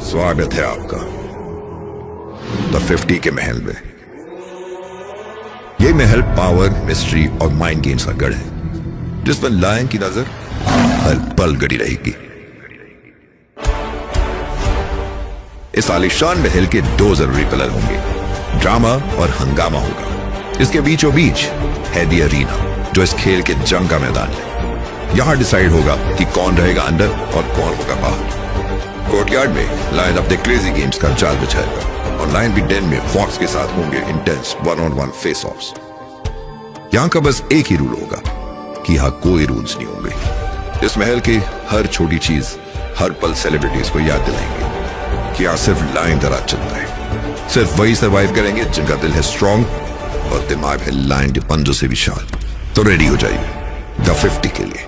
स्वागत है आपका द 50 के महल में। ये महल पावर, मिस्ट्री और माइंड गेम्स का गढ़ है, जिसमें लायन की नजर हर पल गड़ी रहेगी। इस आलिशान महल के दो जरूरी पिलर होंगे, ड्रामा और हंगामा होगा। इसके बीचों बीच है दी अरीना, जो इस खेल के जंग का मैदान है। यहां डिसाइड होगा कि कौन रहेगा अंदर और कौन होगा बाहर। कोर्टयार्ड में लायन अपने क्रेजी गेम्स का जाल बिछाएगा और लायन भी डेन में फॉक्स के साथ होंगे इंटेंस 1-on-1 फेस ऑफ्स। यहां का बस एक ही रूल होगा कि यहां कोई रूल्स नहीं होंगे। इस महल की हर छोटी चीज हर पल सेलिब्रिटीज को याद दिलाएंगे कि यहां सिर्फ लायन का राज चलता है। सिर्फ वही सर्वाइव करेंगे जिनका दिल है स्ट्रॉन्ग और दिमाग है लायन के पंजों से भी शार्प। तो रेडी हो जाइए द 50 के लिए।